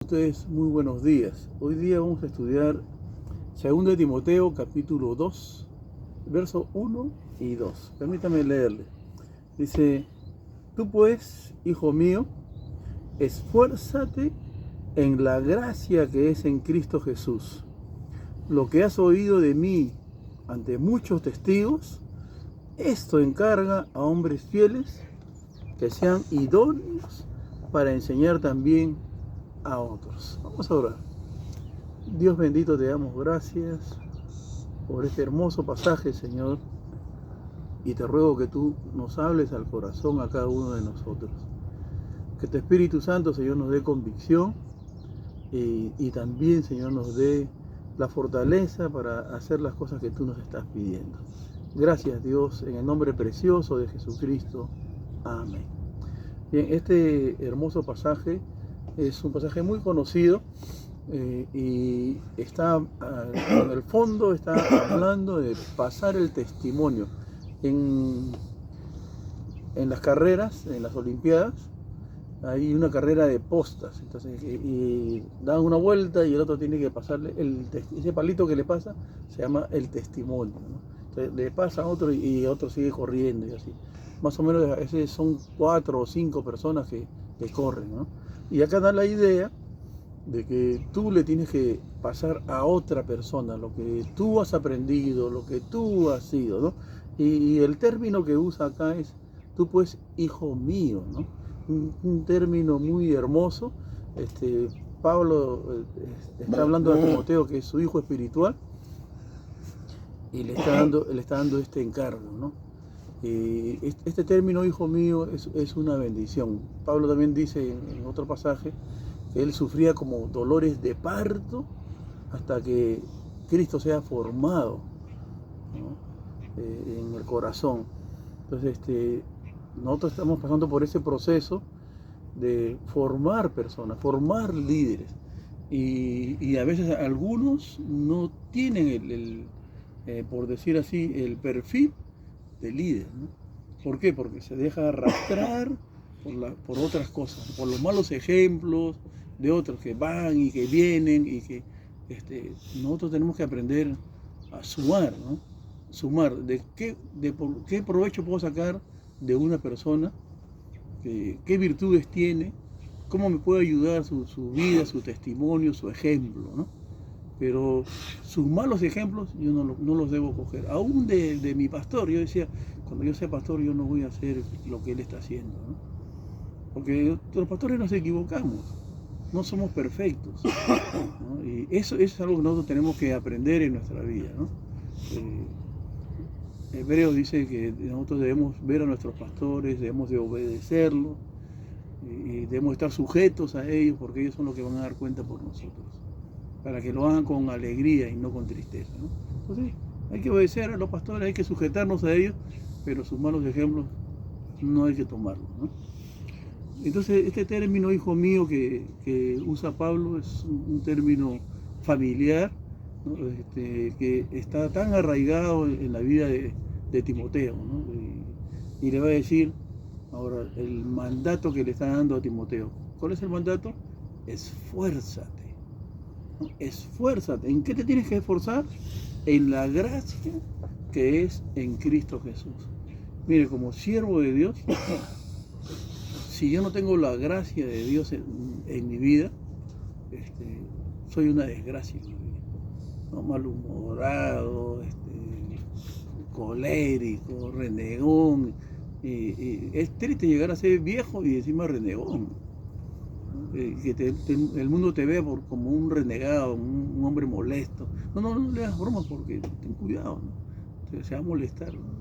Ustedes muy buenos días. Hoy día vamos a estudiar 2 Timoteo capítulo 2, verso 1 y 2. Permítame leerle. Dice: Tú pues, hijo mío, esfuérzate en la gracia que es en Cristo Jesús. Lo que has oído de mí ante muchos testigos, esto encarga a hombres fieles que sean idóneos para enseñar también a otros. Vamos a orar. Dios bendito, te damos gracias por este hermoso pasaje, Señor, y te ruego que tú nos hables al corazón a cada uno de nosotros. Que tu Espíritu Santo, Señor, nos dé convicción y también, Señor, nos dé la fortaleza para hacer las cosas que tú nos estás pidiendo. Gracias, Dios, en el nombre precioso de Jesucristo. Amén. Bien, este hermoso pasaje es un pasaje muy conocido y está en el fondo está hablando de pasar el testimonio en las carreras, en las Olimpiadas. Hay una carrera de postas, entonces y dan una vuelta y el otro tiene que pasarle ese palito que le pasa se llama el testimonio, ¿no? Entonces le pasa a otro y otro sigue corriendo y así. Más o menos a veces son 4 o 5 personas que corren, ¿no? Y acá da la idea de que tú le tienes que pasar a otra persona lo que tú has aprendido, lo que tú has sido, ¿no? Y el término que usa acá es: tú pues, hijo mío, ¿no? Un término muy hermoso. Pablo está hablando a Timoteo, que es su hijo espiritual, y le está dando este encargo, ¿no? Este término, hijo mío, es una bendición. Pablo también dice en otro pasaje que él sufría como dolores de parto hasta que Cristo sea formado, ¿no? En el corazón. Entonces, nosotros estamos pasando por ese proceso de formar personas, formar líderes. Y a veces algunos no tienen por decir así, el perfil de líder, ¿no? ¿Por qué? Porque se deja arrastrar por otras cosas, por los malos ejemplos de otros que van y que vienen y que nosotros tenemos que aprender a sumar, ¿no? Sumar, qué provecho puedo sacar de una persona, qué virtudes tiene, cómo me puede ayudar su vida, su testimonio, su ejemplo, ¿no? Pero sus malos ejemplos yo no los debo coger. Aún de mi pastor, yo decía, cuando yo sea pastor yo no voy a hacer lo que él está haciendo, ¿no? Porque los pastores nos equivocamos, no somos perfectos, ¿no? Y eso es algo que nosotros tenemos que aprender en nuestra vida, ¿no? Hebreos dice que nosotros debemos ver a nuestros pastores, debemos de obedecerlos y debemos estar sujetos a ellos, porque ellos son los que van a dar cuenta por nosotros, para que lo hagan con alegría y no con tristeza, ¿no? Entonces hay que obedecer a los pastores, hay que sujetarnos a ellos, pero sus malos ejemplos no hay que tomarlos, ¿no? Entonces este término, hijo mío, que usa Pablo, es un término familiar, ¿no? Que está tan arraigado en la vida de Timoteo, ¿no? Y le va a decir ahora el mandato que le está dando a Timoteo. ¿Cuál es el mandato? Esfuérzate, ¿no? Esfuérzate. ¿En qué te tienes que esforzar? En la gracia que es en Cristo Jesús. Mire, como siervo de Dios, si yo no tengo la gracia de Dios en mi vida, soy una desgracia, ¿no? Malhumorado, colérico, renegón. Es triste llegar a ser viejo y encima renegón, ¿no? El mundo te ve como un renegado, un hombre molesto. No le das bromas, porque ten cuidado, ¿no? Se va a molestar, ¿no?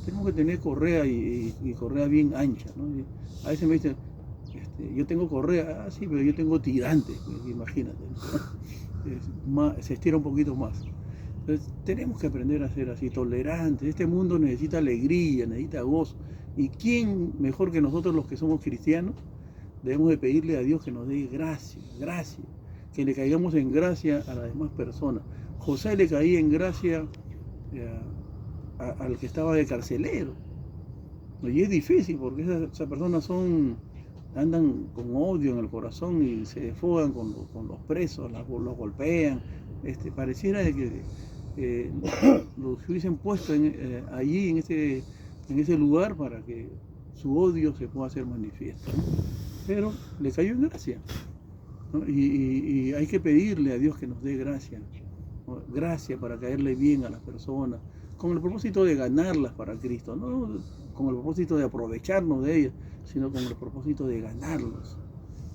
Tenemos que tener correa y correa bien ancha, ¿no? Y a veces me dicen, yo tengo correa, sí, pero yo tengo tirantes, pues, imagínate, ¿no? Se estira un poquito más. Entonces tenemos que aprender a ser así, tolerantes. Este mundo necesita alegría, necesita gozo. ¿Y quién mejor que nosotros, los que somos cristianos? Debemos de pedirle a Dios que nos dé gracia, que le caigamos en gracia a las demás personas. José le caía en gracia al que estaba de carcelero. Y es difícil, porque esas personas son andan con odio en el corazón y se desfogan con los presos, los golpean. Pareciera de que los hubiesen puesto allí en ese lugar para que su odio se pueda hacer manifiesto, ¿no? Pero le cayó en gracia, ¿no? Y hay que pedirle a Dios que nos dé gracia, ¿no? Gracia para caerle bien a las personas, con el propósito de ganarlas para Cristo, no con el propósito de aprovecharnos de ellas, sino con el propósito de ganarlos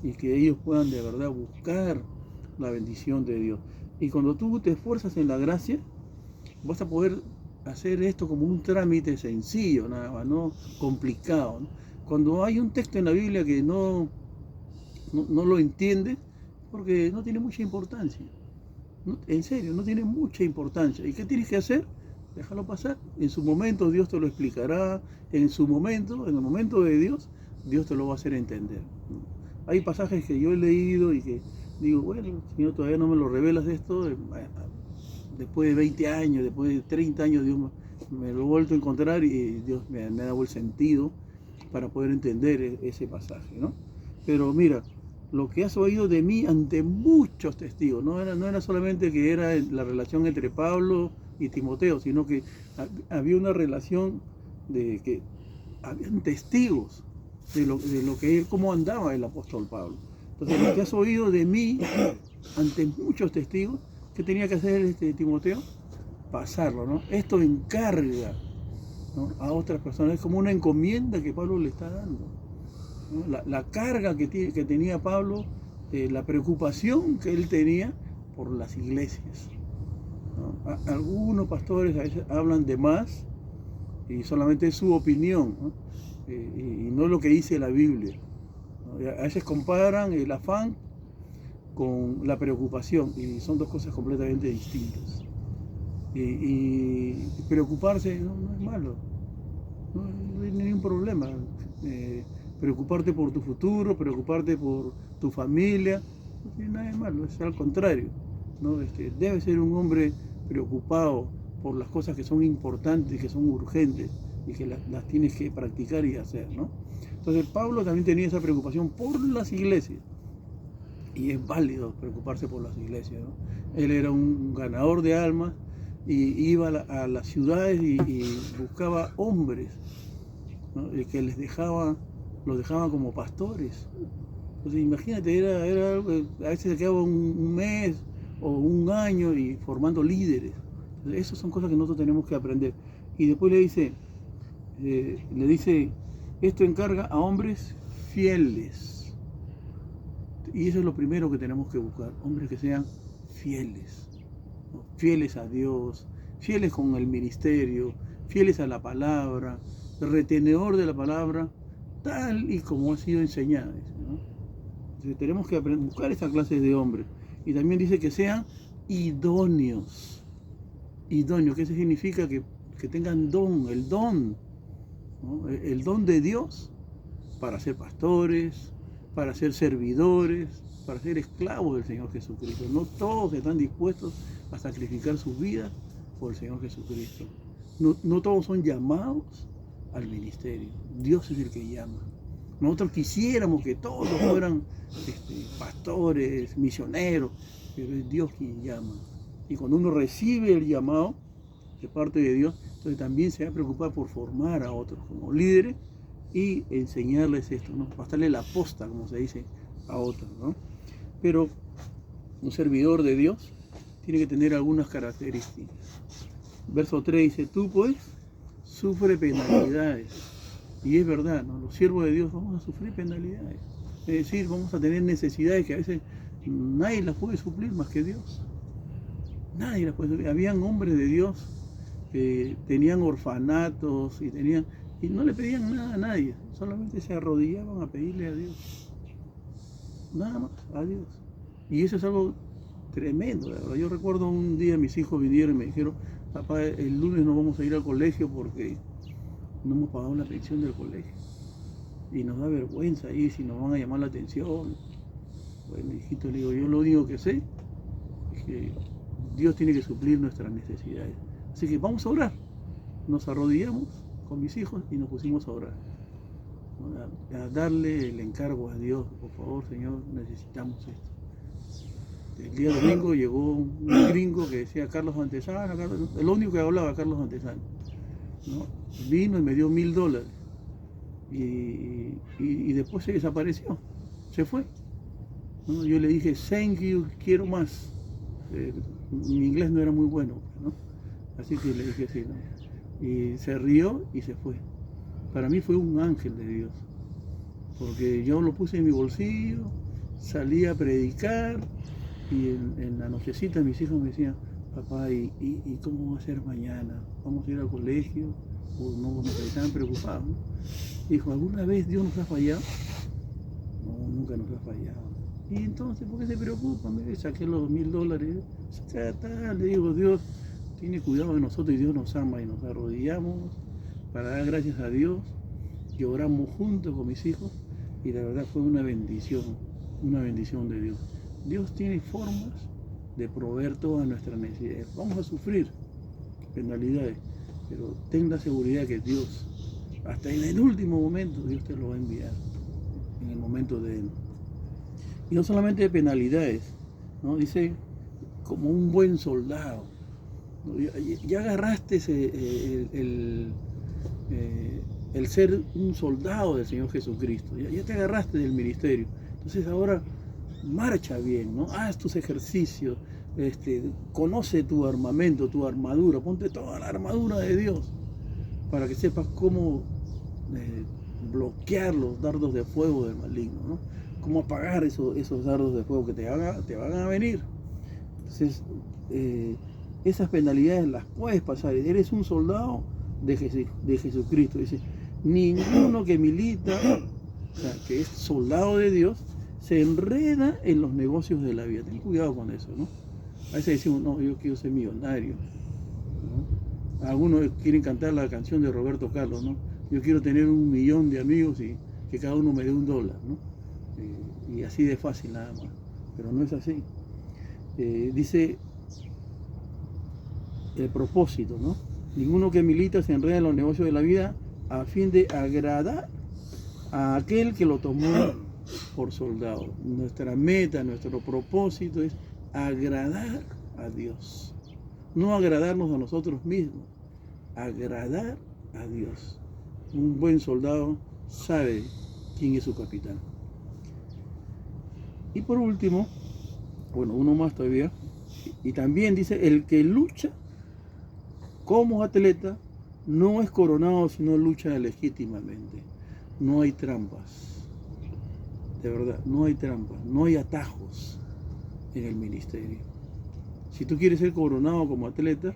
y que ellos puedan de verdad buscar la bendición de Dios. Y cuando tú te esfuerzas en la gracia, vas a poder hacer esto como un trámite sencillo, nada más, no complicado, ¿no? Cuando hay un texto en la Biblia que no lo entiendes, porque no tiene mucha importancia. No, en serio, no tiene mucha importancia. ¿Y qué tienes que hacer? Déjalo pasar. En su momento Dios te lo explicará. En su momento, en el momento de Dios, Dios te lo va a hacer entender. Hay pasajes que yo he leído y que digo, bueno, Señor, todavía no me lo revelas esto. Después de 20 años, después de 30 años, Dios me lo ha vuelto a encontrar y Dios me ha dado el sentido para poder entender ese pasaje, ¿no? Pero mira, lo que has oído de mí ante muchos testigos, no era solamente que era la relación entre Pablo y Timoteo, sino que había una relación de que habían testigos de lo que cómo andaba el apóstol Pablo. Entonces, lo que has oído de mí ante muchos testigos, ¿qué tenía que hacer Timoteo? Pasarlo, ¿no? Esto encarga, ¿no?, a otras personas. Es como una encomienda que Pablo le está dando, ¿no? La carga que tenía Pablo, la preocupación que él tenía por las iglesias, ¿no? Algunos pastores a veces hablan de más y solamente es su opinión, ¿no? Y no lo que dice la Biblia, ¿no? A veces comparan el afán con la preocupación y son dos cosas completamente distintas. Y preocuparse no es malo, no hay ningún problema. Preocuparte por tu futuro, preocuparte por tu familia, no tiene nada de malo, es al contrario, ¿no? Debe ser un hombre preocupado por las cosas que son importantes, que son urgentes y que las tienes que practicar y hacer, ¿no? Entonces Pablo también tenía esa preocupación por las iglesias. Y es válido preocuparse por las iglesias, ¿no? Él era un ganador de almas y iba a las ciudades y buscaba hombres, ¿no?, que los dejaban como pastores. Entonces imagínate, era algo que a veces se quedaba un mes o un año y formando líderes. Entonces, esas son cosas que nosotros tenemos que aprender. Y después le dice, esto encarga a hombres fieles. Y eso es lo primero que tenemos que buscar, hombres que sean fieles, ¿no?, fieles a Dios, fieles con el ministerio, fieles a la palabra, retenedor de la palabra, tal y como ha sido enseñada, ¿no? Entonces tenemos que buscar esa clase de hombres. Y también dice que sean idóneos. Idóneos, ¿qué significa? Que tengan don, el don, ¿no?, el don de Dios para ser pastores, para ser servidores, para ser esclavos del Señor Jesucristo. No todos están dispuestos a sacrificar sus vidas por el Señor Jesucristo. No todos son llamados al ministerio. Dios es el que llama. Nosotros quisiéramos que todos fueran pastores, misioneros, pero es Dios quien llama. Y cuando uno recibe el llamado de parte de Dios, entonces también se va a preocupar por formar a otros como líderes y enseñarles esto, ¿no?, pasarle la posta, como se dice, a otros, ¿no? Pero un servidor de Dios tiene que tener algunas características. Verso 3 dice, tú pues sufre penalidades. Y es verdad, ¿no? Los siervos de Dios vamos a sufrir penalidades. Es decir, vamos a tener necesidades que a veces nadie las puede suplir más que Dios. Nadie las puede suplir. Habían hombres de Dios que tenían orfanatos y no le pedían nada a nadie, solamente se arrodillaban a pedirle a Dios, nada más, a Dios. Y eso es algo tremendo, la verdad. Yo recuerdo un día mis hijos vinieron y me dijeron, papá, el lunes no vamos a ir al colegio porque no hemos pagado la pensión del colegio y nos da vergüenza ir si nos van a llamar la atención. Bueno, hijito, le digo, yo lo único que sé es que Dios tiene que suplir nuestras necesidades, así que vamos a orar. Nos arrodillamos con mis hijos y nos pusimos a orar. ¿no? A darle el encargo a Dios, por favor, Señor, necesitamos esto. El día domingo llegó un gringo que decía Carlos Antesana, el único que hablaba Carlos Antesana, ¿no? Vino y me dio $1000 y después se desapareció, se fue, ¿no? Yo le dije thank you, quiero más. Mi inglés no era muy bueno, ¿no? Así que le dije sí, ¿no? Y se rió y se fue. Para mí fue un ángel de Dios, porque yo lo puse en mi bolsillo, salí a predicar y en la nochecita mis hijos me decían, papá, ¿y cómo va a ser mañana? ¿Vamos a ir al colegio? O no, estaban preocupados, ¿no? Dijo, ¿alguna vez Dios nos ha fallado? No, nunca nos ha fallado. Y entonces, ¿por qué se preocupan? Me saqué los $1000. Le digo, Dios tiene cuidado de nosotros y Dios nos ama, y nos arrodillamos para dar gracias a Dios y oramos juntos con mis hijos, y la verdad fue una bendición de Dios. Dios tiene formas de proveer todas nuestras necesidades. Vamos a sufrir penalidades, pero ten la seguridad que Dios, hasta en el último momento, Dios te lo va a enviar, en el momento de Él. Y no solamente de penalidades, ¿no? Dice, como un buen soldado, ¿no? Ya agarraste el ser un soldado del Señor Jesucristo, ya te agarraste del ministerio. Entonces ahora marcha bien, ¿no? Haz tus ejercicios, conoce tu armamento, tu armadura, ponte toda la armadura de Dios para que sepas cómo bloquear los dardos de fuego del maligno, ¿no? Cómo apagar esos dardos de fuego que te van a venir. Entonces, esas penalidades las puedes pasar. Eres un soldado de Jesucristo. Dice, ninguno que milita, o sea, que es soldado de Dios, se enreda en los negocios de la vida. Ten cuidado con eso, ¿no? A veces decimos, no, yo quiero ser millonario, ¿no? Algunos quieren cantar la canción de Roberto Carlos, ¿no? Yo quiero tener 1 millón de amigos y que cada uno me dé $1, ¿no? Y así de fácil nada más. Pero no es así. Dice el propósito, ¿no? Ninguno que milita se enreda en los negocios de la vida a fin de agradar a aquel que lo tomó por soldado. Nuestra meta, nuestro propósito es agradar a Dios. No agradarnos a nosotros mismos, agradar a Dios. Un buen soldado sabe quién es su capitán. Y por último, bueno, uno más todavía, y también dice, el que lucha como atleta no es coronado, sino lucha legítimamente. No hay trampas, de verdad, no hay trampas, no hay atajos en el ministerio. Si tú quieres ser coronado como atleta,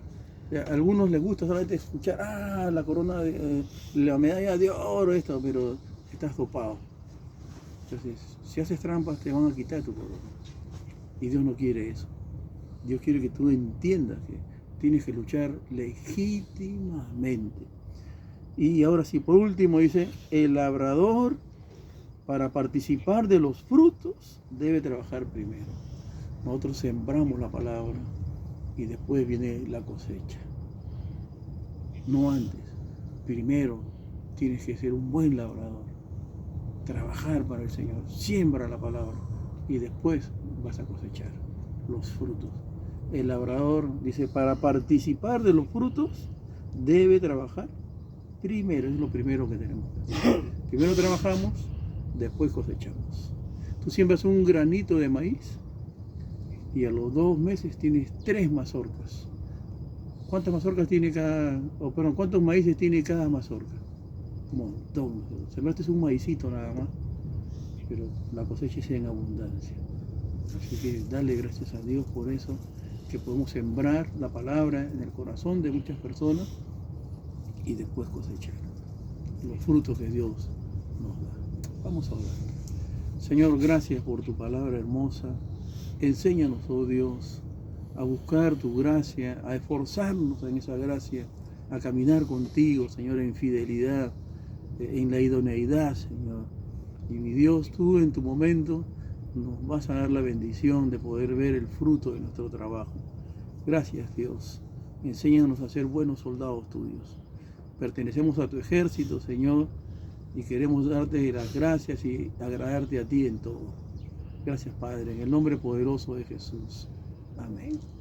a algunos les gusta solamente escuchar, la corona, la medalla de oro, esto, pero estás dopado. Entonces, si haces trampas, te van a quitar tu corona. Y Dios no quiere eso. Dios quiere que tú entiendas que tienes que luchar legítimamente. Y ahora sí, por último dice, el labrador para participar de los frutos debe trabajar primero. Nosotros sembramos la palabra y después viene la cosecha. No antes. Primero tienes que ser un buen labrador. Trabajar para el Señor. Siembra la palabra y después vas a cosechar los frutos. El labrador dice, para participar de los frutos debe trabajar primero. Es lo primero que tenemos que hacer. Primero trabajamos, después cosechamos. Tú siembras un granito de maíz y a los 2 meses tienes 3 mazorcas. ¿Cuántas mazorcas tiene cuántos maíces tiene cada mazorca? Un montón. Sembraste un maicito nada más, pero la cosecha es en abundancia. Así que dale gracias a Dios por eso, que podemos sembrar la palabra en el corazón de muchas personas y después cosechar los frutos que Dios nos da. Vamos a orar. Señor, gracias por tu palabra hermosa. Enséñanos, oh Dios, a buscar tu gracia, a esforzarnos en esa gracia, a caminar contigo, Señor, en fidelidad, en la idoneidad, Señor. Y mi Dios, tú en tu momento nos vas a dar la bendición de poder ver el fruto de nuestro trabajo. Gracias, Dios. Enséñanos a ser buenos soldados tuyos. Pertenecemos a tu ejército, Señor, y queremos darte las gracias y agradarte a ti en todo. Gracias, Padre, en el nombre poderoso de Jesús. Amén.